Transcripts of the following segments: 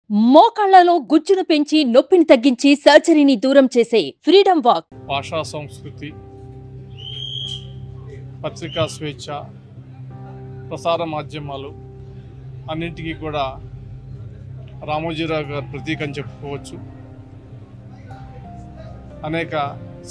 మోకాళ్లలో గుజ్జును పెంచి నొప్పిని తగ్గించి సర్జరీని దూరం చేసే ఫ్రీడమ్ వాక్. భాషా సంస్కృతి, పత్రికా స్వేచ్ఛ, ప్రసార మాధ్యమాలు అన్నింటికీ కూడా రామోజీరావు గారు ప్రతీక అని చెప్పుకోవచ్చు. అనేక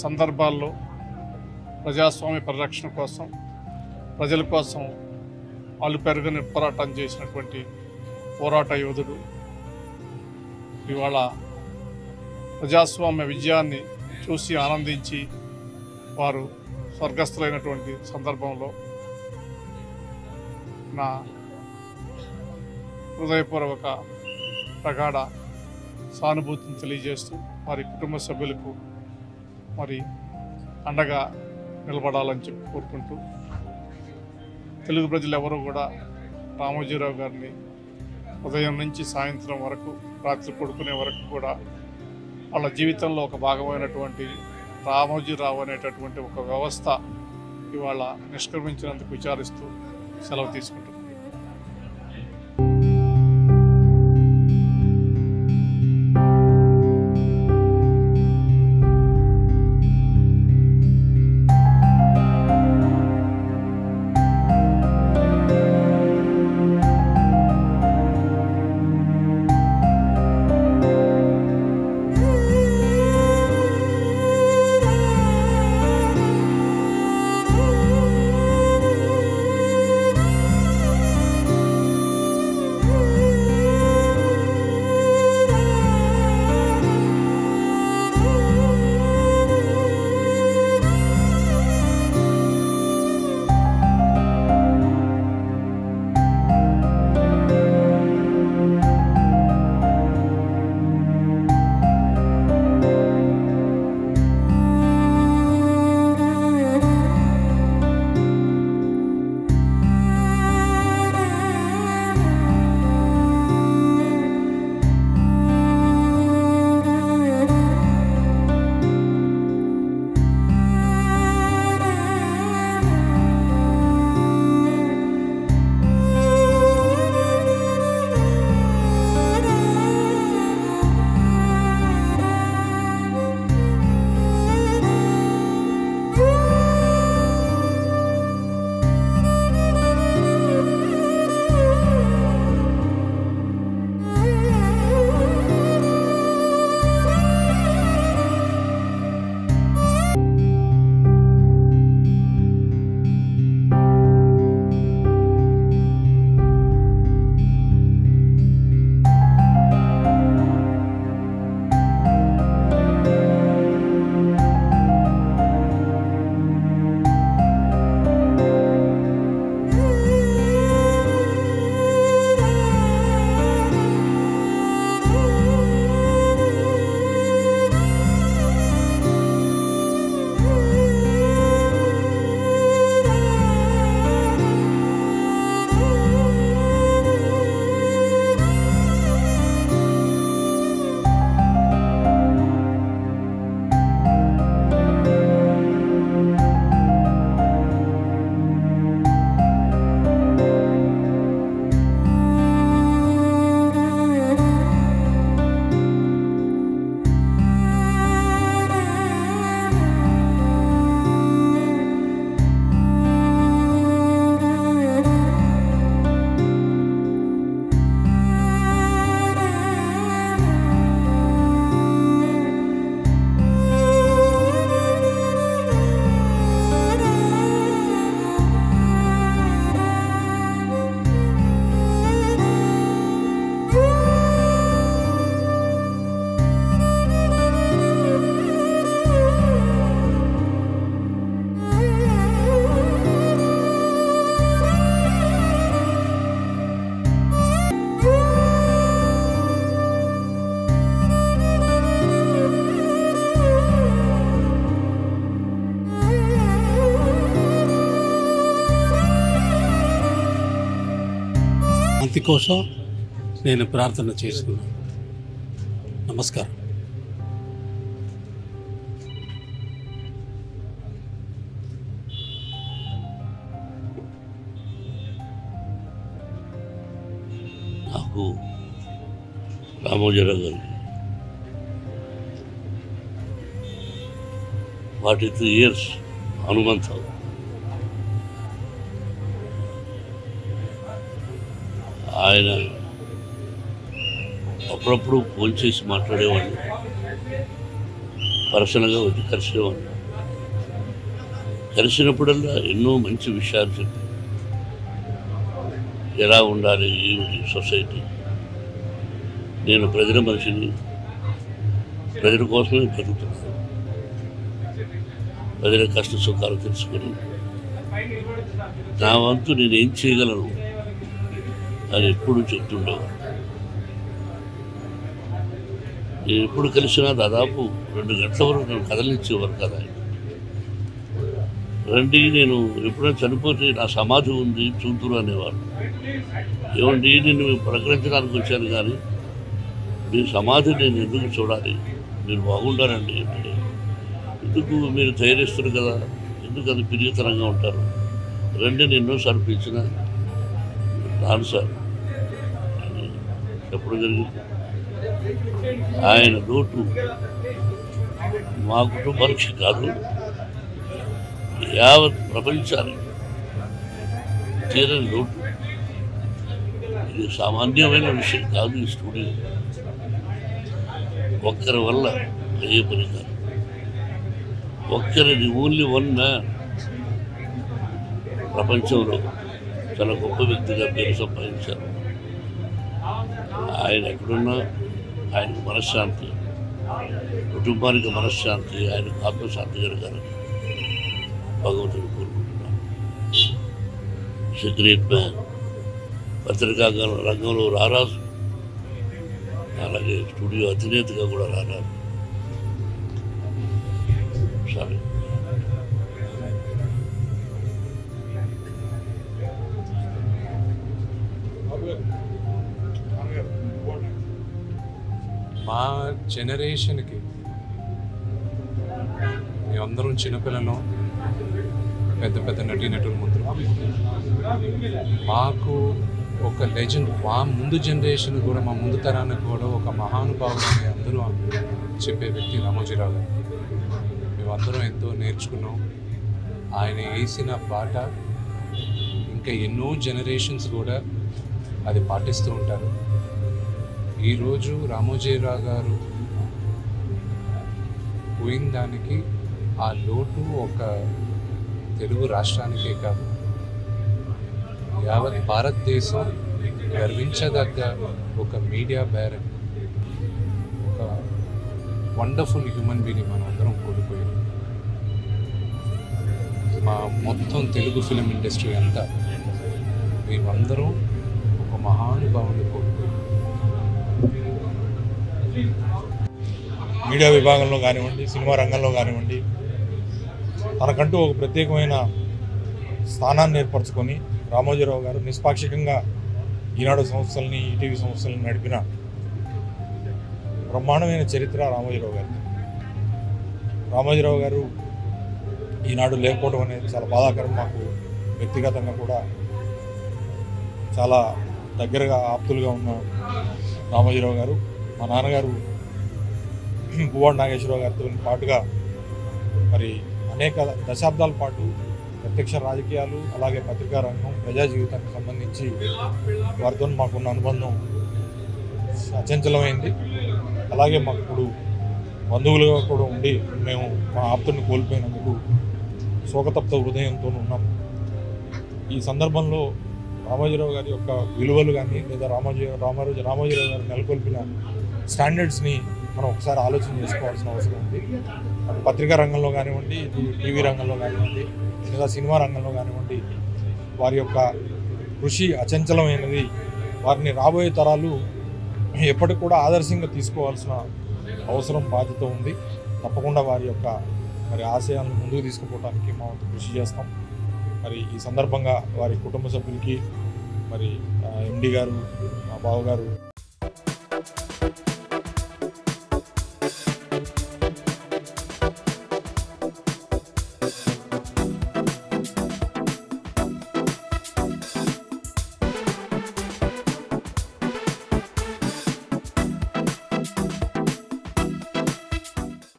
సందర్భాల్లో ప్రజాస్వామ్య పరిరక్షణ కోసం, ప్రజల కోసం అలుపెరగని పోరాటం చేసినటువంటి పోరాట యోధుడు. ఇవాళ ప్రజాస్వామ్య విజయాన్ని చూసి ఆనందించి వారు స్వర్గస్థులైనటువంటి సందర్భంలో నా హృదయపూర్వక ప్రగాఢ సానుభూతిని తెలియజేస్తూ వారి కుటుంబ సభ్యులకు మరి అండగా నిలబడాలని చెప్పి కోరుకుంటూ, తెలుగు ప్రజలు ఎవరూ కూడా రామోజీరావు గారిని ఉదయం నుంచి సాయంత్రం వరకు, రాత్రి పడుకునే వరకు కూడా వాళ్ళ జీవితంలో ఒక భాగమైనటువంటి రామోజీరావు అనేటటువంటి ఒక వ్యవస్థ ఇవాళ నిష్క్రమించినందుకు విచారిస్తూ సెలవు తీసుకుంటున్నాను. శాంతి కోసం నేను ప్రార్థన చేసుకున్నాను. నమస్కారం. నాకు రామోజీరావు గారికి 43 years హనుమంతరావు. ఆయన అప్పుడప్పుడు ఫోన్ చేసి మాట్లాడేవాడిని, పర్సనల్గా వచ్చి కలిసేవాడిని. కలిసినప్పుడల్లా ఎన్నో మంచి విషయాలు చెప్పి ఎలా ఉండాలి ఈ సొసైటీ, నేను ప్రజల మనిషిని, ప్రజల కోసమే బతుకుతున్నాను, ప్రజల కష్ట సుఖాలు తెలుసుకొని నా వంతు నేను ఏం చేయగలను అని ఎప్పుడు చెప్తుండేవాడు. నేను ఎప్పుడు కలిసినా దాదాపు 2 గంటల వరకు నేను కదలించేవారు కదా ఆయన. రండి, నేను ఎప్పుడైనా చనిపోతే నా సమాధి ఉంది చూతురు అనేవాడు. ఏమండి, నేను ప్రకటించడానికి వచ్చాను కానీ మీ సమాధి నేను ఎందుకు చూడాలి, మీరు బాగుండాలండి అంటే, ఎందుకు మీరు తయారిస్తారు కదా, ఎందుకు అది పిరిగితనంగా ఉంటారు, రండి నేను ఎన్నోసార్లు పిలిచిన రాను సార్ అని చెప్పడం జరిగింది. ఆయన లోటు మా కుటుంబానికి కాదు, యావత్ ప్రపంచానికి తీరని లోటు. ఇది సామాన్యమైన విషయం కాదు. ఈ స్టూడియో ఒక్కరి వల్ల అయ్యే పని కాదు. ఒక్కరిది ఓన్లీ 1 మ్యాన్ ప్రపంచంలో చాలా గొప్ప వ్యక్తిగా పేరు సంపాదించారు. ఆయన ఎక్కడున్నా ఆయనకు మనశ్శాంతి, కుటుంబానికి మనశ్శాంతి, ఆయనకు ఆత్మశాంతి జరగాలని భగవంతుడు కోరుకుంటున్నాను. గ్రేట్ మ్యాన్, పత్రికా రంగంలో రారాజు, అలాగే స్టూడియో అధినేతగా కూడా రారాజు. సరే, మా జనరేషన్కి మేమందరం చిన్నపిల్లలు, పెద్ద పెద్ద నటీనటుల ముందు మాకు ఒక లెజెండ్, మా ముందు జనరేషన్ కూడా, మా ముందు తరానికి కూడా ఒక మహానుభావుడు అని అందరూ చెప్పే వ్యక్తి రామోజీరావు గారు. మేమందరం ఎంతో నేర్చుకున్నాం. ఆయన వేసిన బాట ఇంకా ఎన్నో జనరేషన్స్ కూడా అది పాటిస్తూ ఉంటారు. ఈరోజు రామోజీరావు గారు పోయిన దానికి ఆ లోటు ఒక తెలుగు రాష్ట్రానికే కాదు, యావత్ భారతదేశం గర్వించదగ్గ ఒక మీడియా బ్యారన్, ఒక వండర్ఫుల్ హ్యూమన్ బీయింగ్ మనం అందరం కోల్పోయాం. మా మొత్తం తెలుగు ఫిలిం ఇండస్ట్రీ అంతా మేమందరం ఒక మహానుభావుని కోల్పోయాం. మీడియా విభాగంలో కానివ్వండి, సినిమా రంగంలో కానివ్వండి, తనకంటూ ఒక ప్రత్యేకమైన స్థానాన్ని ఏర్పరచుకొని రామోజీరావు గారు నిష్పాక్షికంగా ఈనాడు సంస్థల్ని, ఈటీవీ సంస్థల్ని నడిపిన బ్రహ్మాండమైన చరిత్ర రామోజీరావు గారు. రామోజీరావు గారు ఈనాడు లేకపోవడం అనేది చాలా బాధాకరం. మాకు వ్యక్తిగతంగా కూడా చాలా దగ్గరగా ఆప్తులుగా ఉన్న రామోజీరావు గారు, మా నాన్నగారు పువ్వాడ నాగేశ్వరరావు గారితో పాటుగా మరి అనేక దశాబ్దాల పాటు ప్రత్యక్ష రాజకీయాలు, అలాగే పత్రికా రంగం, ప్రజా జీవితానికి సంబంధించి వారితో మాకున్న అనుబంధం అచంచలమైంది. అలాగే మాకు ఇప్పుడు బంధువులుగా కూడా ఉండి మేము మా ఆప్తుని కోల్పోయినందుకు శోకతప్త హృదయంతో ఉన్నాం. ఈ సందర్భంలో రామోజీరావు గారి యొక్క విలువలు కానీ, లేదా రామోజీరావు గారు నెలకొల్పిన స్టాండర్డ్స్ని మనం ఒకసారి ఆలోచన చేసుకోవాల్సిన అవసరం ఉంది. అటు పత్రికా రంగంలో కానివ్వండి, ఇటు టీవీ రంగంలో కానివ్వండి, లేదా సినిమా రంగంలో కానివ్వండి, వారి యొక్క కృషి అచంచలమైనది. వారిని రాబోయే తరాలు ఎప్పటికి కూడా ఆదర్శంగా తీసుకోవాల్సిన అవసరం, బాధ్యత ఉంది. తప్పకుండా వారి యొక్క మరి ఆశయాలను ముందుకు తీసుకుపోవడానికి మా వంతు కృషి చేస్తాం. మరి ఈ సందర్భంగా వారి కుటుంబ సభ్యులకి, మరి ఎండి గారు, మా బావగారు